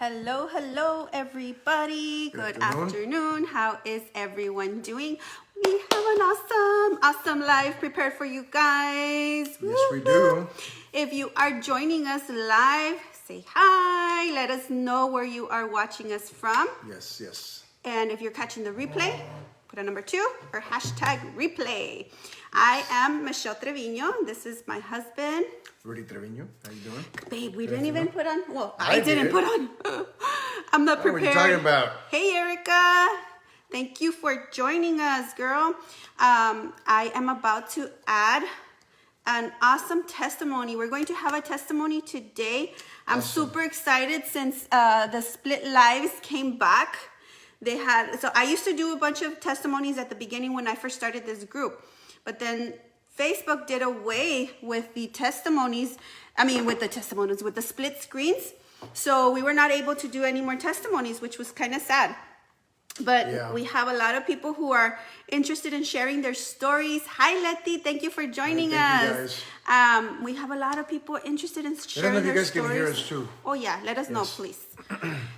Hello, hello, everybody. Good afternoon. How is everyone doing? We have an awesome live prepared for you guys. Yes, we do. If you are joining us live, say hi. Let us know where you are watching us from. Yes. And if you're catching the replay, put a number 2 or hashtag replay. I am Michelle Trevino. This is my husband. Rudy Trevino, how you doing? Babe, we didn't even put on. Well, I didn't put on. I'm not prepared. What are you talking about? Hey, Erica. Thank you for joining us, girl. I am about to add an awesome testimony. We're going to have a testimony today. I'm super excited since the split lives came back. So I used to do a bunch of testimonies at the beginning when I first started this group, but then Facebook did away with the testimonies. With the split screens. So we were not able to do any more testimonies, which was kind of sad. But we have a lot of people who are interested in sharing their stories. Hi, Letty. Thank you for joining us. We have a lot of people interested in sharing their stories. I don't know if you guys can hear us too. Oh, yeah. Let us know, please.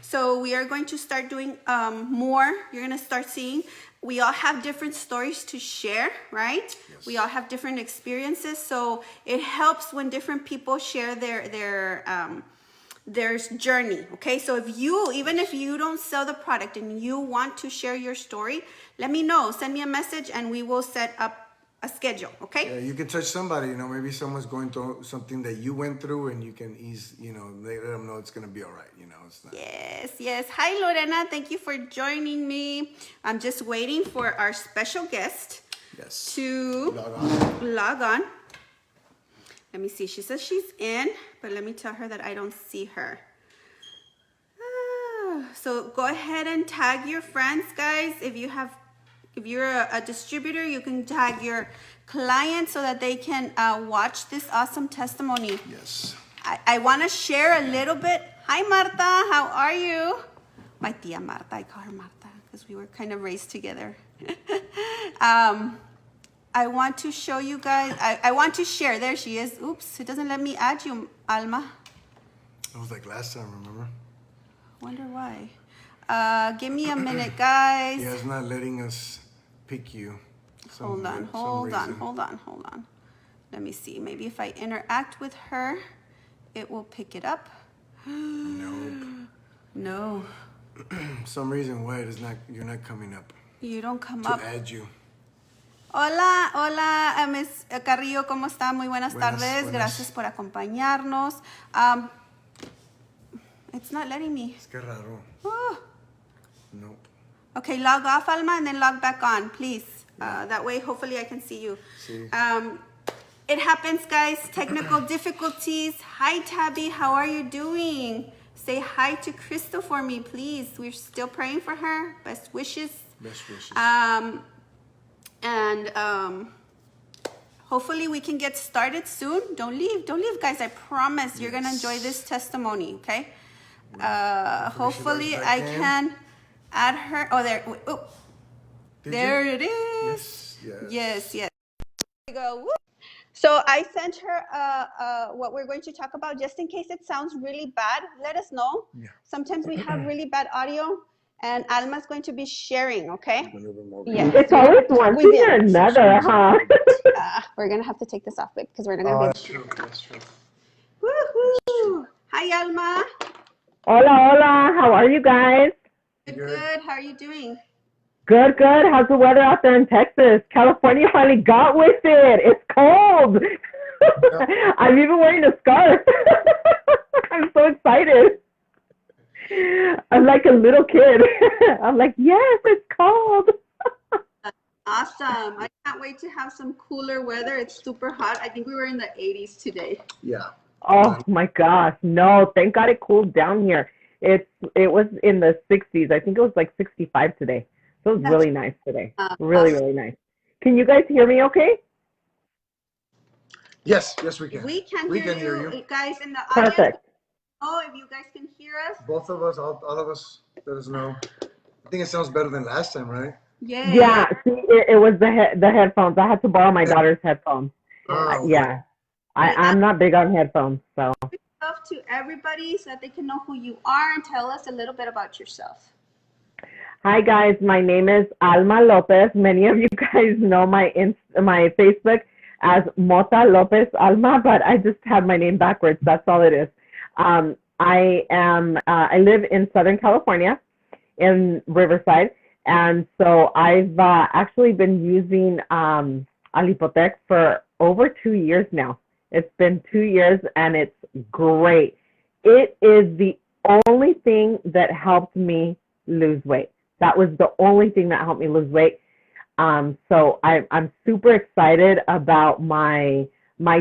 So we are going to start doing more. You're going to start seeing. We all have different stories to share, right? Yes. We all have different experiences. So it helps when different people share their journey. Okay, so even if you don't sell the product and you want to share your story, let me know. Send me a message and we will set up a schedule. Okay, yeah, you can touch somebody. Maybe someone's going through something that you went through, and you can let them know it's gonna be all right. It's not. Yes. Hi, Lorena. Thank you for joining me. I'm just waiting for our special guest to log on. Let me see. She says she's in, but let me tell her that I don't see her. So go ahead and tag your friends, guys. If you're a distributor, you can tag your clients so that they can watch this awesome testimony. Yes. I want to share a little bit. Hi, Marta. How are you? My tia Marta. I call her Marta because we were kind of raised together. I want to show you guys. I want to share. There she is. Oops, it doesn't let me add you, Alma. It was like last time, remember? Wonder why. Give me a minute, guys. Yeah, it's not letting us pick you. Hold on. Let me see. Maybe if I interact with her, it will pick it up. Nope. No. Some reason why you're not coming up. You don't come up. To add you. Hola, Miss Carrillo, ¿cómo está? Muy buenas tardes. Gracias por acompañarnos. It's not letting me. Es que raro. Nope. Okay, log off, Alma, and then log back on, please. That way, hopefully, I can see you. Sí. It happens, guys. Technical difficulties. Hi, Tabby. How are you doing? Say hi to Crystal for me, please. We're still praying for her. Best wishes. Hopefully we can get started soon. Don't leave, guys. I promise you're gonna enjoy this testimony. Okay. Hopefully I can add her. Oh, there. Oh, there it is. Yes. There we go. Woo. So I sent her what we're going to talk about, just in case it sounds really bad. Let us know. Yeah. Sometimes we have really bad audio, and Alma's going to be sharing. Okay. Yeah. It's always one thing or another, huh? We're gonna have to take this off, babe, because we're not gonna be. That's true. Woohoo! Hi, Alma. Hola. How are you guys? Good. How are you doing? Good. How's the weather out there in Texas? California finally got with it. It's cold. I'm even wearing a scarf. I'm so excited. I'm like a little kid. I'm like, yes, it's cold. Awesome. I can't wait to have some cooler weather. It's super hot. I think we were in the 80s today. Yeah. Oh my gosh. No, thank God it cooled down here. It was in the 60s. I think it was like 65 today. So it was really nice today. Really nice. Can you guys hear me okay? Yes, we can. We can hear you. Guys in the audience. Perfect. Oh, if you guys can hear us. Both of us, all of us, let us know. I think it sounds better than last time, right? Yeah. See, it was the headphones. I had to borrow my daughter's headphones. Yeah. I'm not big on headphones, so. Love yourself to everybody so that they can know who you are and tell us a little bit about yourself. Hi guys, my name is Alma Lopez. Many of you guys know my Facebook as Mota Lopez Alma, but I just have my name backwards. That's all it is. I live in Southern California in Riverside, and so I've actually been using Alipotec for over 2 years now. It's been 2 years and it's great. It is the only thing that helped me lose weight. That was the only thing that helped me lose weight. So I'm super excited about my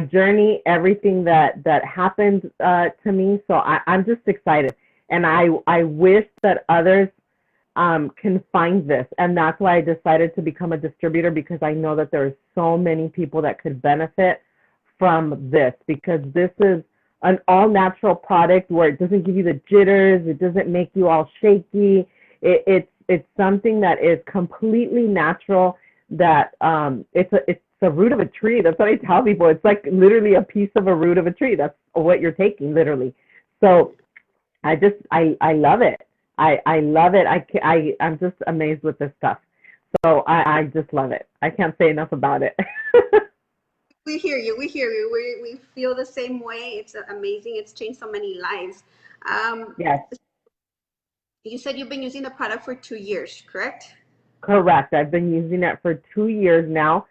journey, everything that happened to me. So I'm just excited, and I wish that others can find this, and that's why I decided to become a distributor, because I know that there's so many people that could benefit from this, because this is an all-natural product where it doesn't give you the jitters, it doesn't make you all shaky. It's something that is completely natural, that it's the root of a tree. That's what I tell people. It's like literally a piece of a root of a tree. That's what you're taking, literally. So I love it. I love it. I'm just amazed with this stuff. So I just love it. I can't say enough about it. We hear you. We hear you. We feel the same way. It's amazing. It's changed so many lives. Yes. You said you've been using the product for 2 years, correct? Correct. I've been using it for 2 years now.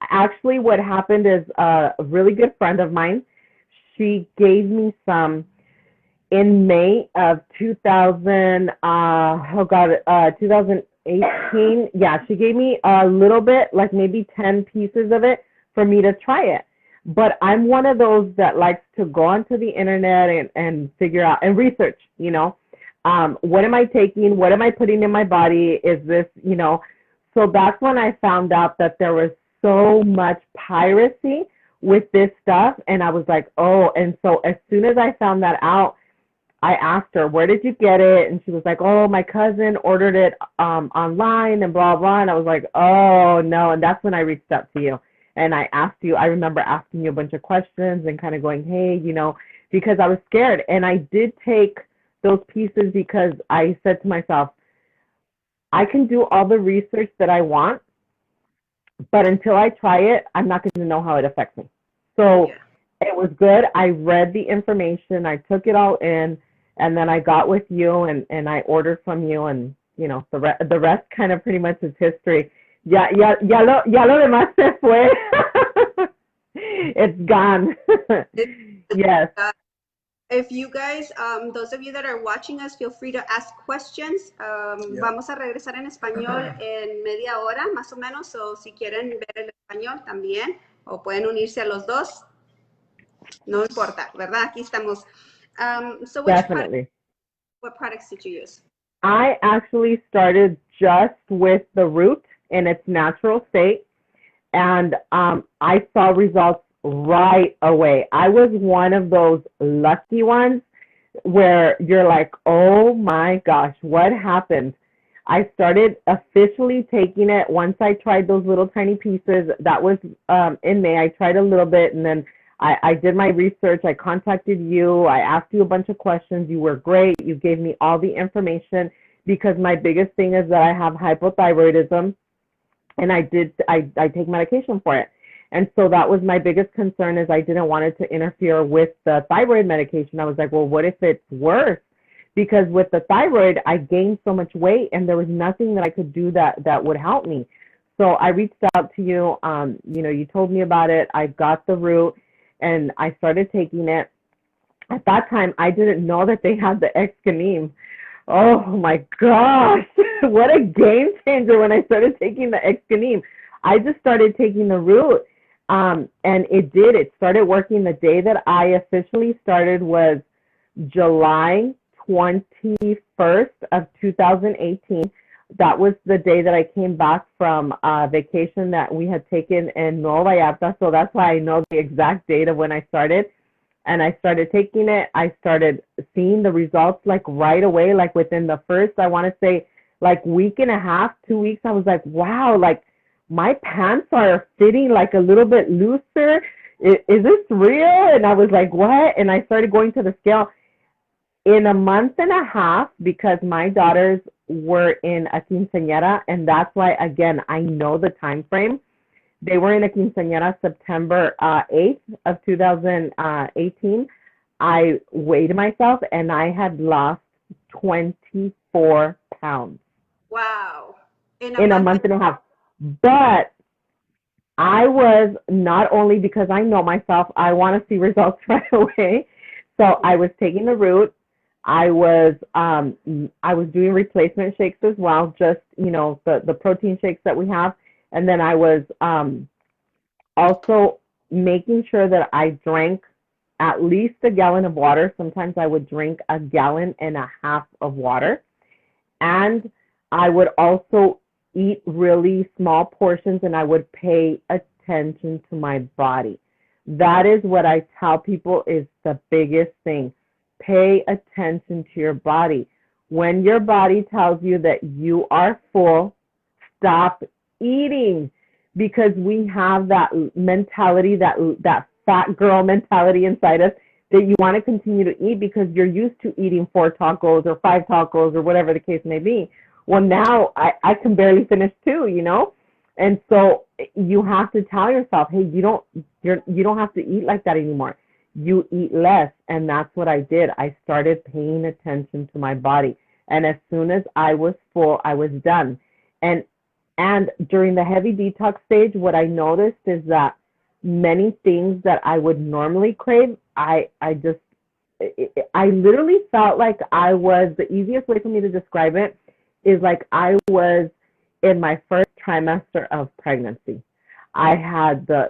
Actually, what happened is a really good friend of mine, she gave me some in May of 2018. Yeah, she gave me a little bit, like maybe 10 pieces of it for me to try it. But I'm one of those that likes to go onto the internet and figure out and research, what am I taking? What am I putting in my body? Is this, So that's when I found out that there was so much piracy with this stuff. And I was like, oh, and so as soon as I found that out, I asked her, where did you get it? And she was like, oh, my cousin ordered it online and blah, blah. And I was like, oh, no. And that's when I reached out to you. And I asked you, I remember asking you a bunch of questions and kind of going, hey, because I was scared. And I did take those pieces because I said to myself, I can do all the research that I want, but until I try it, I'm not going to know how it affects me. So It was good. I read the information, I took it all in, and then I got with you and I ordered from you, and the rest kind of pretty much is history. Ya lo demás se fue. It's gone. Yes. If you guys, those of you that are watching us, feel free to ask questions. Vamos a regresar en español en media hora, más o menos. So, si quieren ver el español también, o pueden unirse a los dos, no importa, ¿verdad? Aquí estamos. So, Definitely. What products did you use? I actually started just with the root in its natural state, and I saw results right away. I was one of those lucky ones where you're like, oh my gosh, what happened? I started officially taking it once I tried those little tiny pieces. That was in May. I tried a little bit, and then I did my research. I contacted you. I asked you a bunch of questions. You were great. You gave me all the information, because my biggest thing is that I have hypothyroidism, and I take medication for it. And so that was my biggest concern, is I didn't want it to interfere with the thyroid medication. I was like, well, what if it's worse? Because with the thyroid, I gained so much weight, and there was nothing that I could do that would help me. So I reached out to you. You told me about it. I got the root, and I started taking it. At that time, I didn't know that they had the Excanim. Oh my gosh, what a game changer when I started taking the Excanim. I just started taking the root. And it started working. The day that I officially started was July 21st of 2018. That was the day that I came back from vacation that we had taken in Nueva Vallarta. So that's why I know the exact date of when I started. And I started taking it. I started seeing the results like right away, like within the first, I want to say like week and a half, 2 weeks. I was like, wow, like my pants are fitting like a little bit looser. is this real? And I was like, what? And I started going to the scale. In a month and a half, because my daughters were in a quinceañera, and that's why, again, I know the time frame. They were in a quinceañera September 8th of 2018. I weighed myself, and I had lost 24 pounds. Wow. In a month and a half. But I was, not only because I know myself, I want to see results right away. So I was taking the root. I was doing replacement shakes as well, just, the protein shakes that we have. And then I was also making sure that I drank at least a gallon of water. Sometimes I would drink a gallon and a half of water. And I would also eat really small portions, and I would pay attention to my body. That is what I tell people is the biggest thing. Pay attention to your body. When your body tells you that you are full, stop eating, because we have that mentality, that fat girl mentality inside us, that you want to continue to eat because you're used to eating 4 tacos or 5 tacos or whatever the case may be. Well, now I can barely finish 2, and so you have to tell yourself, hey, you don't have to eat like that anymore. You eat less, and that's what I did. I started paying attention to my body, and as soon as I was full, I was done. And during the heavy detox stage, what I noticed is that many things that I would normally crave, I literally felt like I was, the easiest way for me to describe it is like I was in my first trimester of pregnancy. I had the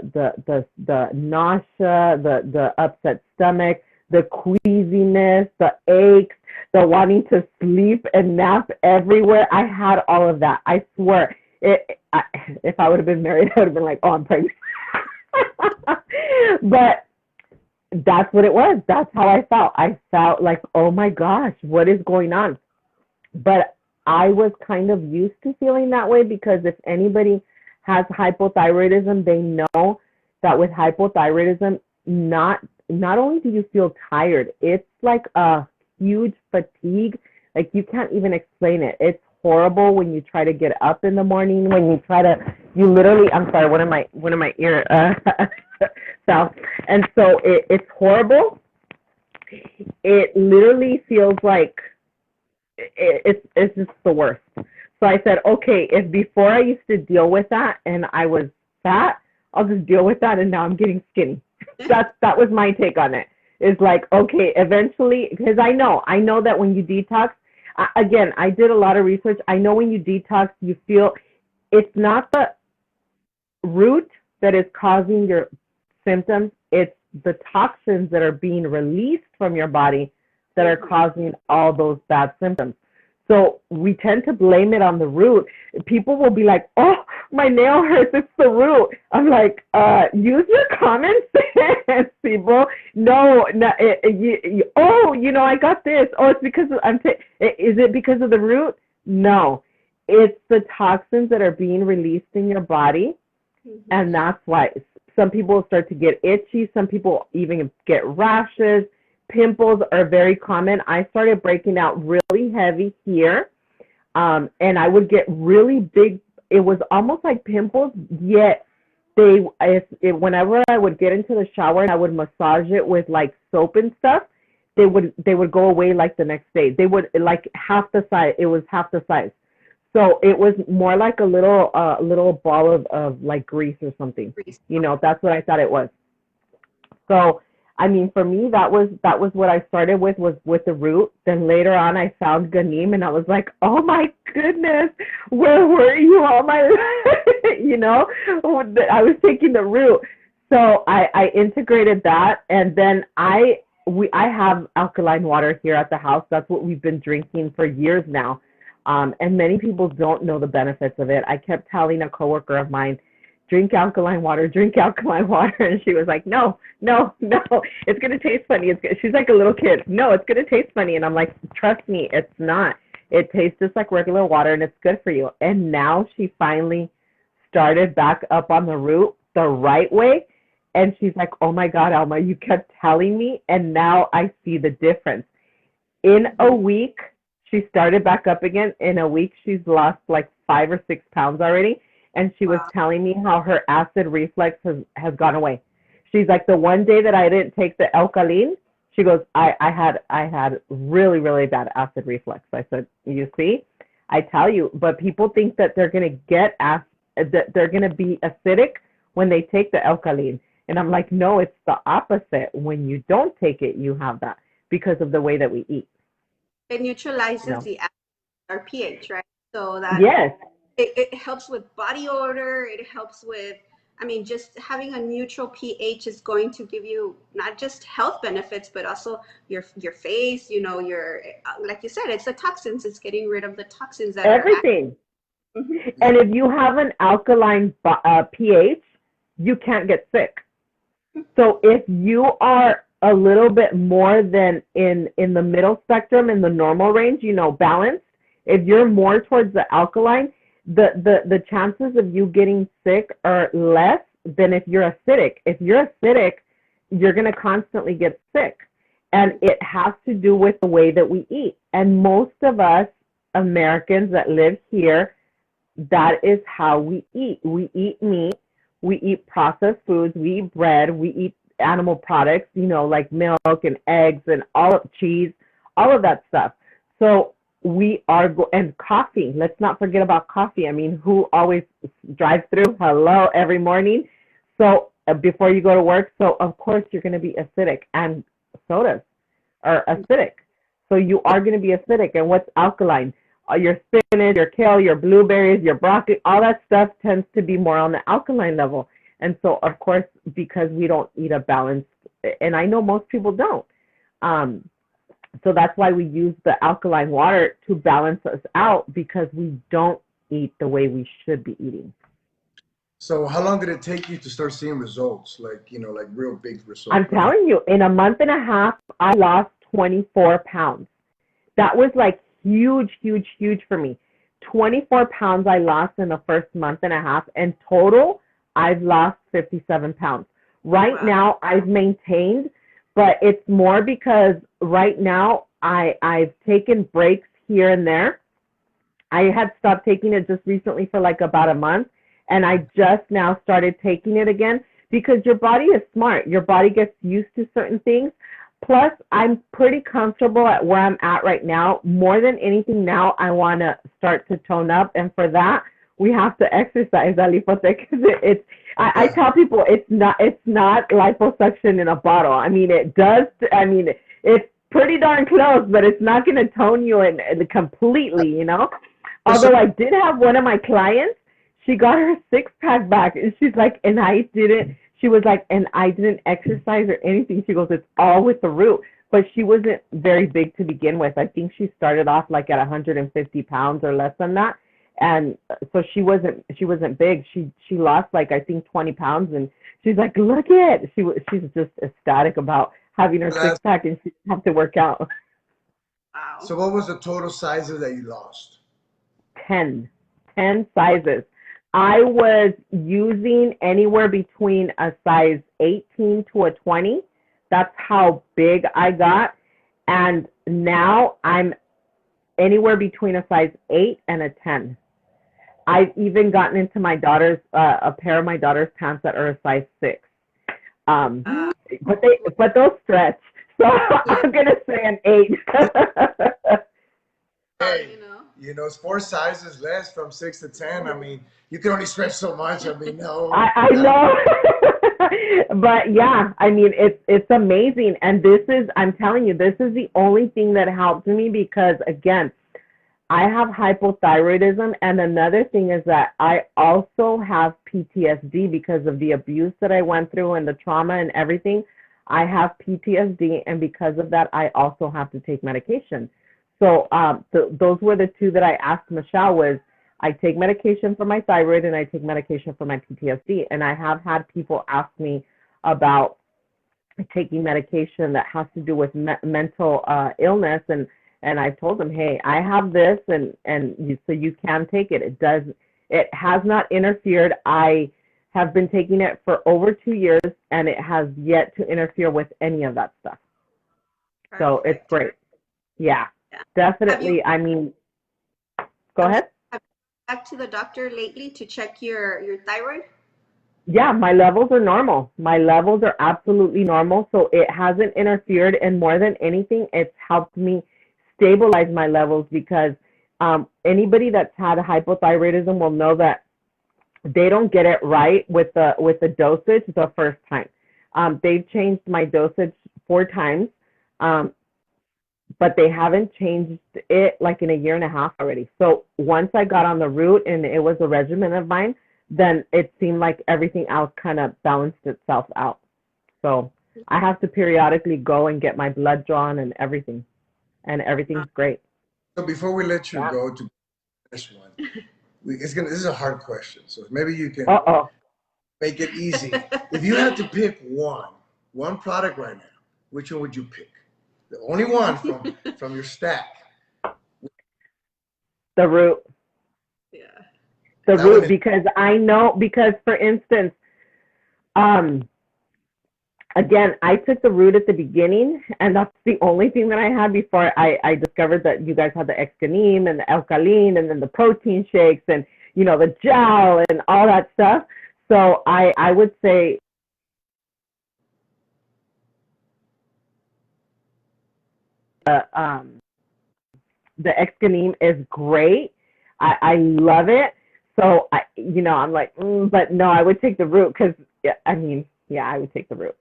nausea, the upset stomach, the queasiness, the aches, the wanting to sleep and nap everywhere. I had all of that. I swear. If I would have been married, I would have been like, oh, I'm pregnant. But that's what it was. That's how I felt. I felt like, oh my gosh, what is going on? But I was kind of used to feeling that way, because if anybody has hypothyroidism, they know that with hypothyroidism, not only do you feel tired, it's like a huge fatigue. Like you can't even explain it. It's horrible when you try to get up in the morning, when you literally, I'm sorry, one of my ear fell. And so it's horrible. It literally feels like it's just the worst. So I said, okay, if before I used to deal with that and I was fat, I'll just deal with that, and now I'm getting skinny. That was my take on it. It's like, okay, eventually, because I know that when you detox, again, I did a lot of research. I know when you detox, you feel it's not the root that is causing your symptoms. It's the toxins that are being released from your body that are causing all those bad symptoms. So we tend to blame it on the root. People will be like, oh, my nail hurts, it's the root. I'm like, use your common sense, people. No, I got this. Oh, it's because is it because of the root? No, it's the toxins that are being released in your body. Mm-hmm. And that's why some people start to get itchy. Some people even get rashes. Pimples are very common. I started breaking out really heavy here, and I would get really big. It was almost like pimples, yet whenever I would get into the shower and I would massage it with like soap and stuff, they would go away like the next day. They would like half the size. It was half the size. So it was more like a little ball of like grease or something. That's what I thought it was. So I mean, for me, that was what I started with, was with the root. Then later on, I found Ganim, and I was like, oh my goodness, where were you all my life? I was taking the root. So I integrated that, and then I have alkaline water here at the house. That's what we've been drinking for years now. And many people don't know the benefits of it. I kept telling a coworker of mine, drink alkaline water. And she was like, no, it's going to taste funny. She's like a little kid. No, it's going to taste funny. And I'm like, trust me, it's not. It tastes just like regular water, and it's good for you. And now she finally started back up on the root the right way. And she's like, oh my God, Alma, you kept telling me, and now I see the difference. In a week, she started back up again. In a week, she's lost like 5 or 6 pounds already. And she was telling me how her acid reflux has gone away. She's like, the one day that I didn't take the alkaline, she goes, I had really, really bad acid reflux. I said, you see, I tell you, but people think that they're going to get that they're going to be acidic when they take the alkaline. And I'm like, no, it's the opposite. When you don't take it, you have that because of the way that we eat. It neutralizes the acid, our pH, right? So that yes, it helps with body odor. It helps with, I mean, just having a neutral pH is going to give you not just health benefits, but also your face, you know, your, like you said, it's the toxins. It's getting rid of the toxins that everything. Mm-hmm. And if you have an alkaline pH, you can't get sick. So if you are a little bit more than in the middle spectrum, in the normal range, you know, balanced, if you're more towards the alkaline, the chances of you getting sick are less than if you're acidic. If you're acidic, you're going to constantly get sick. And it has to do with the way that we eat. And most of us Americans that live here, that is how we eat. We eat meat, we eat processed foods, we eat bread, we eat animal products, you know, like milk and eggs and all of cheese, all of that stuff. So we are, and coffee, let's not forget about coffee. I mean, who always drives through? Hello, every morning. So before you go to work. So of course you're going to be acidic, and sodas are acidic. So you are going to be acidic. And what's alkaline? Your spinach, your kale, your blueberries, your broccoli, all that stuff tends to be more on the alkaline level. And so, of course, because we don't eat a balanced, and I know most people don't, so that's why we use the alkaline water to balance us out, because we don't eat the way we should be eating. So how long did it take you to start seeing results, like, you know, like real big results? I'm telling you, in a month and a half, I lost 24 pounds. That was like huge, huge, huge for me. 24 pounds I lost in the first month and a half, and total, I've lost 57 pounds. Right now, I've maintained, but it's more because right now I've taken breaks here and there. I had stopped taking it just recently for like about a month, and I just now started taking it again, because your body is smart. Your body gets used to certain things. Plus, I'm pretty comfortable at where I'm at right now. More than anything now, I want to start to tone up, and for that, we have to exercise, Alipotec. I tell people it's not liposuction in a bottle. I mean, it does. I mean, it's pretty darn close, but it's not going to tone you in completely, you know. Although I did have one of my clients, she got her 6-pack back, and she's like, and I didn't. She was like, and I didn't exercise or anything. She goes, it's all with the root. But she wasn't very big to begin with. I think she started off like at 150 pounds or less than that. And so she wasn't big. She lost like, I think 20 pounds, and she's like, look at it. She's just ecstatic about having her 6-pack, and she didn't have to work out. Wow. So what was the total sizes that you lost? 10 sizes. I was using anywhere between a size 18 to a 20. That's how big I got. And now I'm anywhere between a size 8 and a 10. I've even gotten into my daughter's, a pair of my daughter's pants that are a size 6. But those stretch. So I'm going to say an 8. Hey, you know, it's 4 sizes less from 6 to 10. I mean, you can only stretch so much. I mean, no. I know. But yeah, I mean, it's amazing. And this is, I'm telling you, this is the only thing that helped me, because again, I have hypothyroidism, and another thing is that I also have PTSD because of the abuse that I went through and the trauma and everything. I have PTSD, and because of that, I also have to take medication. So those were the two that I asked Michelle was, I take medication for my thyroid and I take medication for my PTSD. And I have had people ask me about taking medication that has to do with mental illness, and I've told them, hey, I have this, and so you can take it. It has not interfered. I have been taking it for over 2 years, and it has yet to interfere with any of that stuff. So it's Perfect. great. Yeah, Yeah. definitely. I mean, go ahead. Have you been back to the doctor lately to check your thyroid? Yeah, my levels are normal. My levels are absolutely normal. So it hasn't interfered. And more than anything, it's helped me stabilize my levels because anybody that's had a hypothyroidism will know that they don't get it right with the dosage the first time. They've changed my dosage 4 times, but they haven't changed it like in a year and a half already. So once I got on the route and it was a regimen of mine, then it seemed like everything else kind of balanced itself out. So I have to periodically go and get my blood drawn and everything's great. So before we let you Yeah. go to this one, this is a hard question. So maybe you can Uh-oh. make it easy. If you had to pick one product right now, which one would you pick? The only one from your stack. The root. Yeah. The That root, one is- because I know, because for instance, again, I took the root at the beginning, and that's the only thing that I had before I discovered that you guys had the Excanim and the alkaline and then the protein shakes and, you know, the gel and all that stuff. So I would say the Excanim is great. I love it. So I'm like, but no, I would take the root because I would take the root.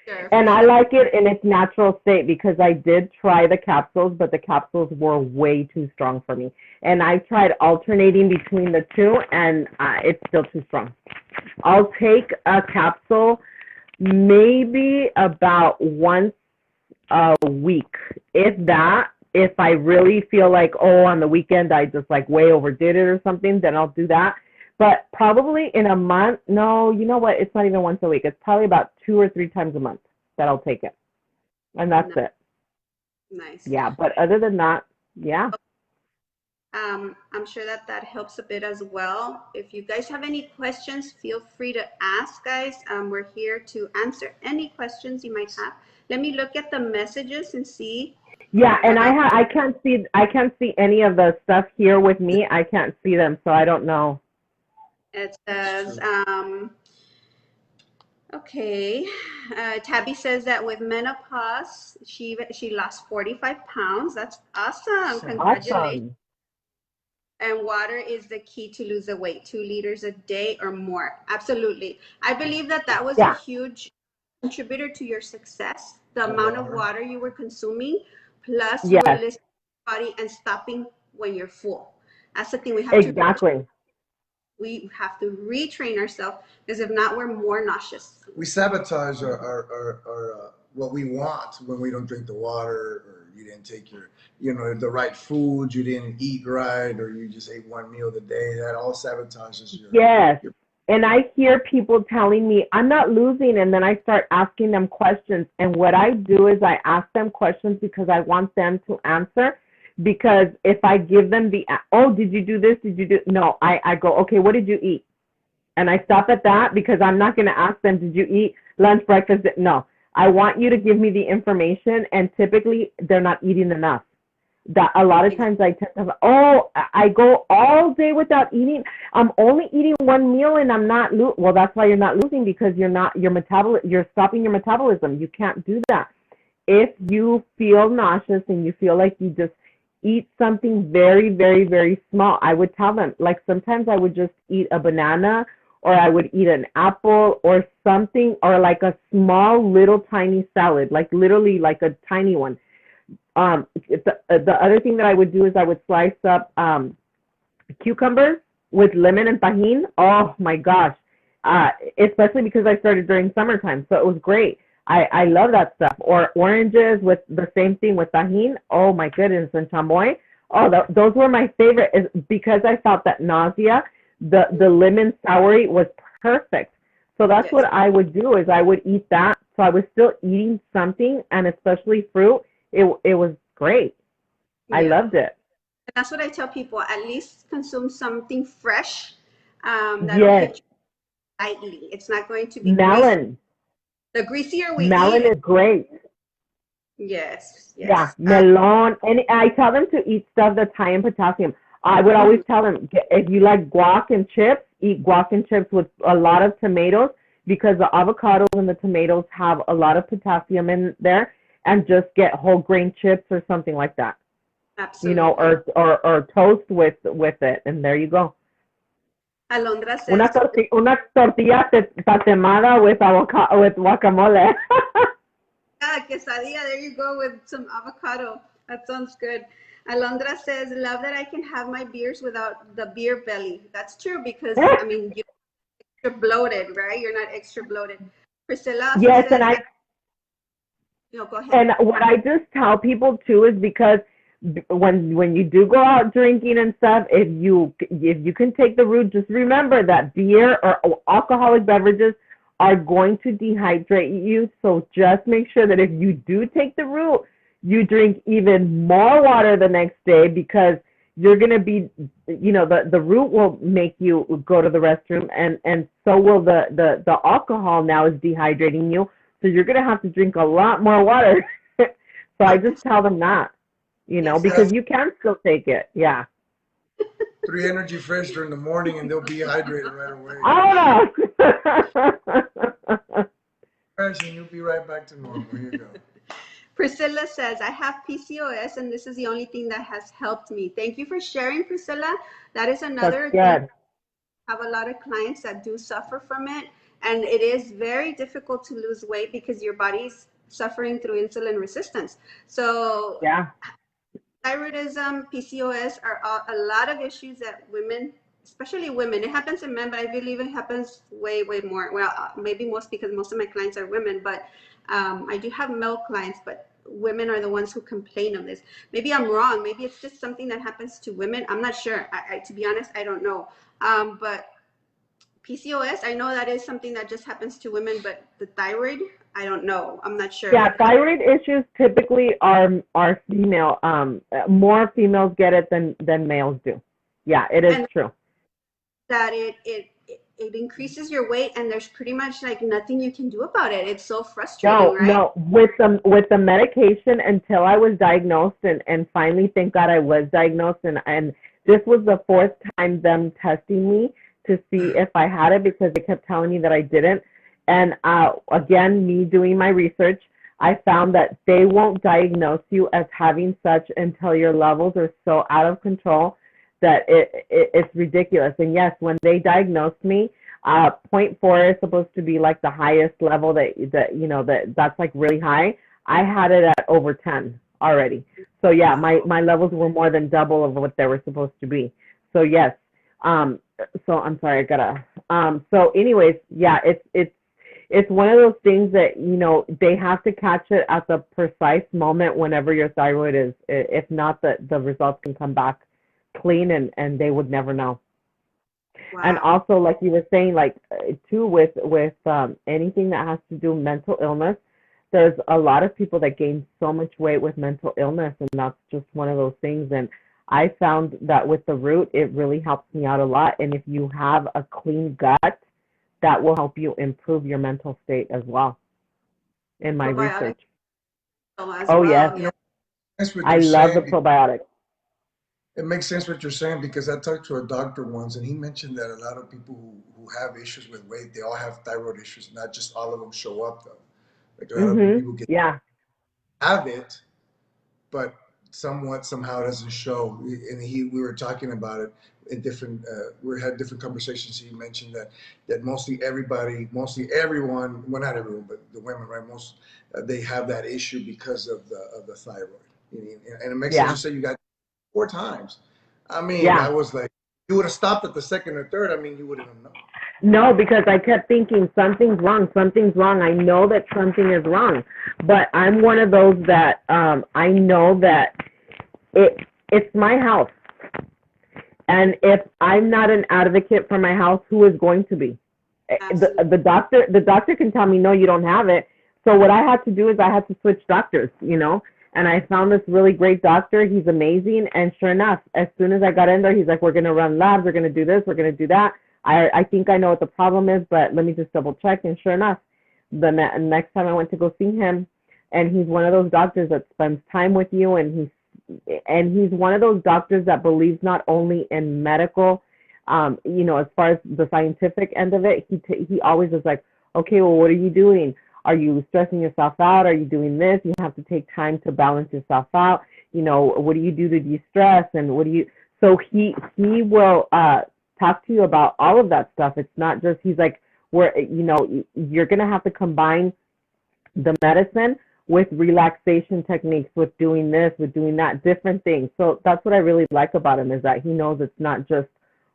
Sure, And for I sure. like it in its natural state because I did try the capsules, but the capsules were way too strong for me. And I tried alternating between the two, and it's still too strong. I'll take a capsule maybe about once a week, if that. If I really feel like, oh, on the weekend I just like way overdid it or something, then I'll do that. But probably in a month, no, you know what? It's not even once a week. It's probably about 2 or 3 times a month that I'll take it. And that's it. Nice. Yeah, but other than that, yeah. I'm sure that helps a bit as well. If you guys have any questions, feel free to ask, guys. We're here to answer any questions you might have. Let me look at the messages and see. Yeah, and I can't see any of the stuff here with me. I can't see them, so I don't know. It says, okay. Tabby says that with menopause, she lost 45 pounds. That's awesome. Congratulations. Awesome. And water is the key to lose the weight, 2 liters a day or more. Absolutely. I believe that was a Yeah. huge contributor to your success, the amount of water you were consuming, plus you were Yes, listening to your body and stopping when you're full. That's the thing we have to exactly. we have to retrain ourselves because if not, we're more nauseous. We sabotage our what we want when we don't drink the water, or you didn't take the right food, you didn't eat right, or you just ate one meal a day. That all sabotages Yes. your And I hear people telling me, I'm not losing, and then I start asking them questions. And what I do is I ask them questions because I want them to answer. Because if I give them did you do this? Did you do? No, I go, okay, what did you eat? And I stop at that because I'm not going to ask them, did you eat lunch, breakfast? No, I want you to give me the information. And typically they're not eating enough. That a lot of times I tend to, I go all day without eating. I'm only eating one meal and I'm not well, that's why you're not losing, because you're stopping your metabolism. You can't do that. If you feel nauseous and you feel like you just eat something very, very, very small, I would tell them, like sometimes I would just eat a banana, or I would eat an apple or something, or like a small little tiny salad, like literally like a tiny one. The other thing that I would do is I would slice up cucumbers with lemon and tajin. Oh my gosh. Especially because I started during summertime, so it was great. I love that stuff. Or oranges with the same thing with tajin. Oh my goodness, and chamoy. Oh, those were my favorite, because I felt that nausea. The lemon soury was perfect. So that's Yes. what I would do, is I would eat that. So I was still eating something, and especially fruit. It was great. I Yeah. loved it. That's what I tell people, at least consume something fresh. That'll Yes. hit you lightly. It's not going to be greasy. Melon. The greasier we Melon eat, is great. yes, Yeah, yes. melon. And I tell them to eat stuff that's high in potassium. I would always tell them, if you like guac and chips, eat guac and chips with a lot of tomatoes, because the avocados and the tomatoes have a lot of potassium in there, and just get whole grain chips or something like that. Absolutely. Or toast with it, and there you go. Alondra says, Una tortilla tatemada with avocado with guacamole. yeah, quesadilla, there you go with some avocado. That sounds good. Alondra says, love that I can have my beers without the beer belly. That's true because, I mean, you're extra bloated, right? You're not extra bloated. Priscilla also Yes, says, and no, go ahead. and what I just tell people too is, because when you do go out drinking and stuff, if you can take the route, just remember that beer or alcoholic beverages are going to dehydrate you. So just make sure that if you do take the route, you drink even more water the next day, because you're going to be, the route will make you go to the restroom, and so will the alcohol now is dehydrating you. So you're going to have to drink a lot more water. So I just tell them that, because you can still take it. Yeah. 3 Energy Fresh during the morning, and they'll be hydrated right away. I don't know. Fresh, and you'll be right back to normal. Here you go. Priscilla says, I have PCOS, and this is the only thing that has helped me. Thank you for sharing, Priscilla. That is another thing. I have a lot of clients that do suffer from it, and it is very difficult to lose weight because your body's suffering through insulin resistance. So yeah. Thyroidism, PCOS are a lot of issues that women, especially women, it happens in men, but I believe it happens way, way more. Well, maybe most, because most of my clients are women, but I do have male clients, but women are the ones who complain of this. Maybe I'm wrong. Maybe it's just something that happens to women. I'm not sure. To be honest, I don't know. But PCOS, I know that is something that just happens to women, but the thyroid, I don't know. I'm not sure. Yeah, thyroid issues typically are female. More females get it than males do. Yeah, it is true. That it increases your weight, and there's pretty much like nothing you can do about it. It's so frustrating, right? No, with the medication, until I was diagnosed, and finally, thank God I was diagnosed, and this was the 4th time them testing me to see if I had it, because they kept telling me that I didn't. And again, me doing my research, I found that they won't diagnose you as having such until your levels are so out of control that it's ridiculous. And yes, when they diagnosed me, 0.4 is supposed to be like the highest level that's like really high. I had it at over 10 already. So yeah, my levels were more than double of what they were supposed to be. So yes. So I'm sorry, I gotta. So anyways, yeah, it's one of those things that, they have to catch it at the precise moment whenever your thyroid is. If not, the results can come back clean, and they would never know. Wow. And also, like you were saying, like too, with anything that has to do with mental illness, there's a lot of people that gain so much weight with mental illness, and that's just one of those things. And I found that with the root, it really helps me out a lot. And if you have a clean gut, that will help you improve your mental state as well. In my research. Oh, yes. I love the probiotic. It makes sense what you're saying, because I talked to a doctor once, and he mentioned that a lot of people who have issues with weight, they all have thyroid issues. Not just all of them show up, though. Like a lot of people have it, but somehow doesn't show. And we were talking about it in different. We had different conversations. He mentioned that mostly everyone, well, not everyone, but the women, right? They have that issue because of the thyroid. And it makes sense. You say you got 4 times. I mean, I was like, you would have stopped at the 2nd or 3rd. I mean, you wouldn't have known. No, because I kept thinking something's wrong. I know that something is wrong, but I'm one of those that I know that it's my house, and if I'm not an advocate for my house, who is going to be? The doctor can tell me, no, you don't have it. So what I had to do is I had to switch doctors, And I found this really great doctor. He's amazing. And sure enough, as soon as I got in there, he's like, we're going to run labs. We're going to do this. We're going to do that. I think I know what the problem is, but let me just double check. And sure enough, the next time I went to go see him, and he's one of those doctors that spends time with you, and he's one of those doctors that believes not only in medical, as far as the scientific end of it, he always is like, okay, well, what are you doing? Are you stressing yourself out? Are you doing this? You have to take time to balance yourself out. What do you do to de-stress? And what do you? So he will talk to you about all of that stuff. It's not just, he's like, you're gonna have to combine the medicine with relaxation techniques, with doing this, with doing that, different things. So that's what I really like about him, is that he knows it's not just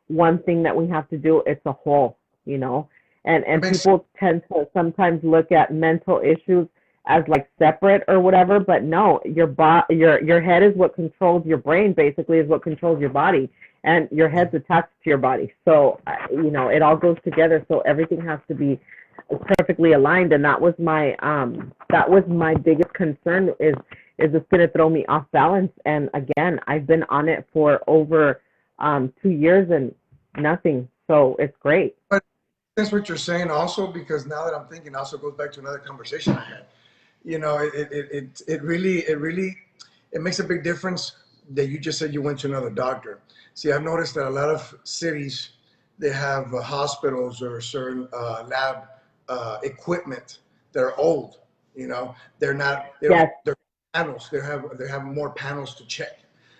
one thing that we have to do, it's a whole, and people tend to sometimes look at mental issues as like separate or whatever, but no, your head is what controls your brain, basically, is what controls your body, and your head's attached to your body. So it all goes together. So everything has to be perfectly aligned, and that was my biggest concern, is it's going to throw me off balance. And again, I've been on it for over 2 years and nothing. So it's great. But that's what you're saying also, because now that I'm thinking, also goes back to another conversation I had. It really makes a big difference that you just said you went to another doctor. See, I've noticed that a lot of cities, they have hospitals or certain lab equipment that are old. They're panels. They have more panels to check.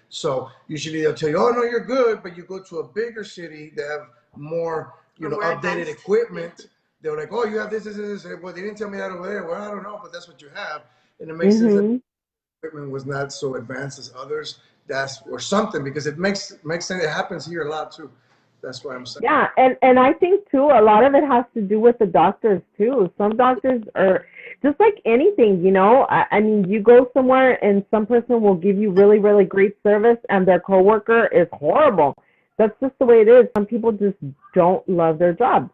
So usually they'll tell you, oh no, you're good, but you go to a bigger city, they have more updated equipment. They're like, oh, you have this. Well, they didn't tell me that over there. Well, I don't know, but that's what you have. And it makes sense that the equipment was not so advanced as others. Or something, because it makes sense. It happens here a lot too. That's why I'm saying. Yeah, and I think too, a lot of it has to do with the doctors too. Some doctors are just like anything, I mean, you go somewhere and some person will give you really, really great service, and their coworker is horrible. That's just the way it is. Some people just don't love their job,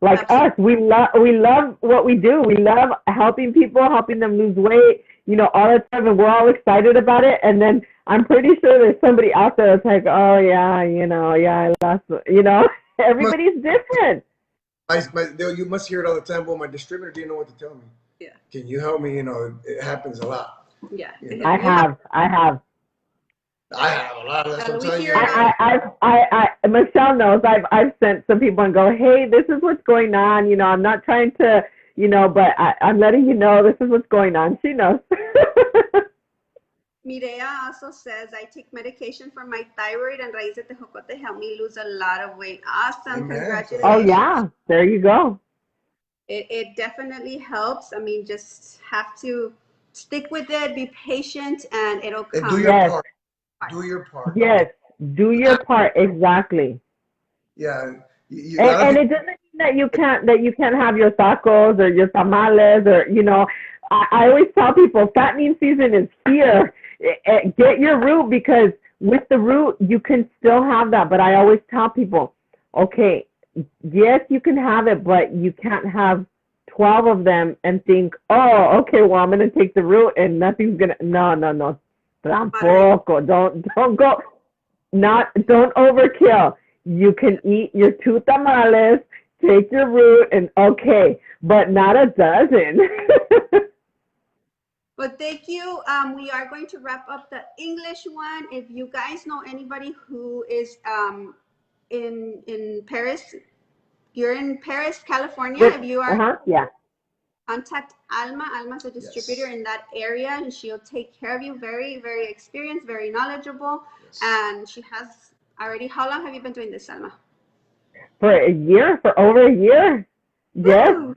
Like us, we love what we do. We love helping people, helping them lose weight, all the time, and we're all excited about it. And then I'm pretty sure there's somebody out there that's like, oh yeah, I lost, everybody's different. You must hear it all the time. Well, my distributor didn't know what to tell me. Yeah. Can you help me? It happens a lot. Yeah. I have. I have a lot of that. Michelle knows. I've sent some people and go, hey, this is what's going on. I'm not trying to, but I'm letting you know this is what's going on. She knows. Mireya also says, I take medication for my thyroid, and Raiz de Tejocote helped me lose a lot of weight. Awesome. Amen. Congratulations. Oh, yeah. There you go. It definitely helps. I mean, just have to stick with it, be patient, and it'll come. And do your part. Do your part. Yes. Do your part. Exactly. Yeah. And it doesn't mean that you can't have your tacos or your tamales or, I always tell people fattening season is here. Get your root, because with the root, you can still have that. But I always tell people, okay, yes, you can have it, but you can't have 12 of them and think, oh, okay, well, I'm going to take the root and nothing's going to, no. Tampoco. Don't go, don't overkill. You can eat your 2 tamales, take your root, and okay, but not a dozen. But thank you. We are going to wrap up the English one. If you guys know anybody who is in Perris, you're in Perris, California. If you are, contact Alma. Alma's a distributor in that area, and she'll take care of you. Very, very experienced, very knowledgeable, and she has already. How long have you been doing this, Alma? For over a year. Yes. Ooh.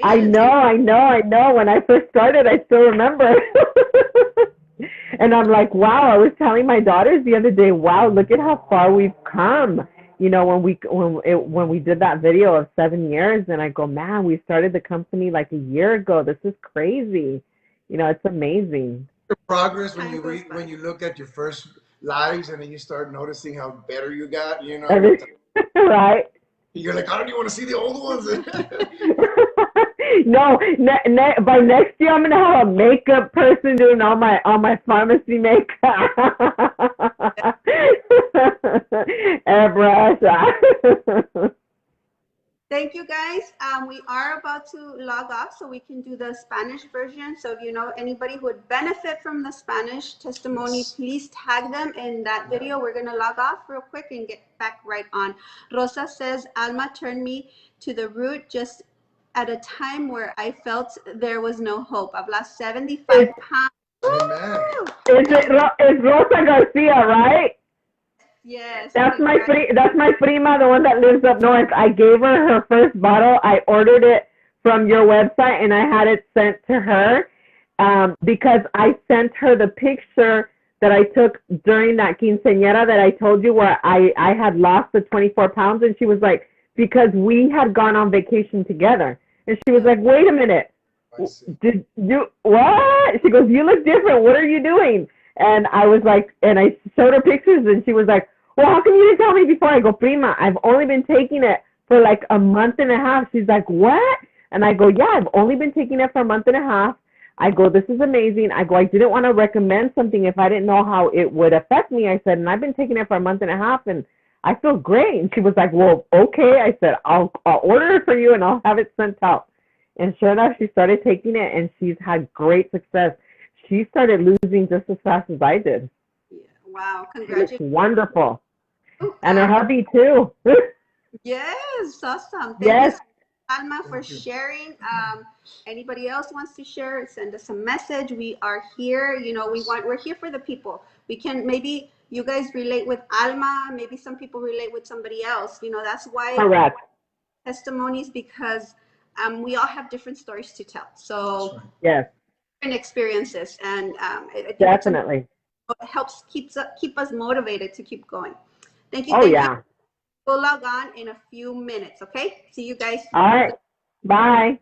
I know. When I first started, I still remember. And I'm like, wow, I was telling my daughters the other day, wow, look at how far we've come. When we did that video of 7 years, and I go, man, we started the company like a year ago. This is crazy. It's amazing. Your progress when you look at your first lives, and then you start noticing how better you got, Right. You're like, I don't even want to see the old ones. No, by next year I'm gonna have a makeup person doing all my pharmacy makeup. Airbrush. Thank you guys. We are about to log off so we can do the Spanish version. So if you know anybody who would benefit from the Spanish testimony, please tag them in that video. We're going to log off real quick and get back right on. Rosa says, Alma turned me to the root just at a time where I felt there was no hope. I've lost 75 pounds. Amen. It's Rosa Garcia, right? Yes. That's my prima, the one that lives up north. I gave her first bottle. I ordered it from your website and I had it sent to her because I sent her the picture that I took during that quinceañera that I told you where I had lost the 24 pounds, and she was like, because we had gone on vacation together, and she was like, wait a minute, did you what? She goes, you look different. What are you doing? And I was like, and I showed her pictures, and she was like, well, how come you didn't tell me before? I go, prima, I've only been taking it for like a month and a half. She's like, what? And I go, yeah, I've only been taking it for a month and a half. I go, this is amazing. I go, I didn't want to recommend something if I didn't know how it would affect me. I said, and I've been taking it for a month and a half, and I feel great. And she was like, well, okay. I said, I'll order it for you, and I'll have it sent out. And sure enough, she started taking it, and she's had great success. She started losing just as fast as I did. Yeah. Wow, She congratulations. looks wonderful. And her hubby, too. Yes, awesome. Thank Yes. you, Alma, for sharing. Anybody else wants to share, send us a message. We are here. You know, we're here for the people. We can, maybe you guys relate with Alma, maybe some people relate with somebody else. You know, that's why Correct. testimonies, because we all have different stories to tell. So Yes, different experiences, and it definitely. helps keep us motivated to keep going. Thank you. Oh, Thank yeah. you. We'll log on in a few minutes. Okay. See you guys. All right. Bye.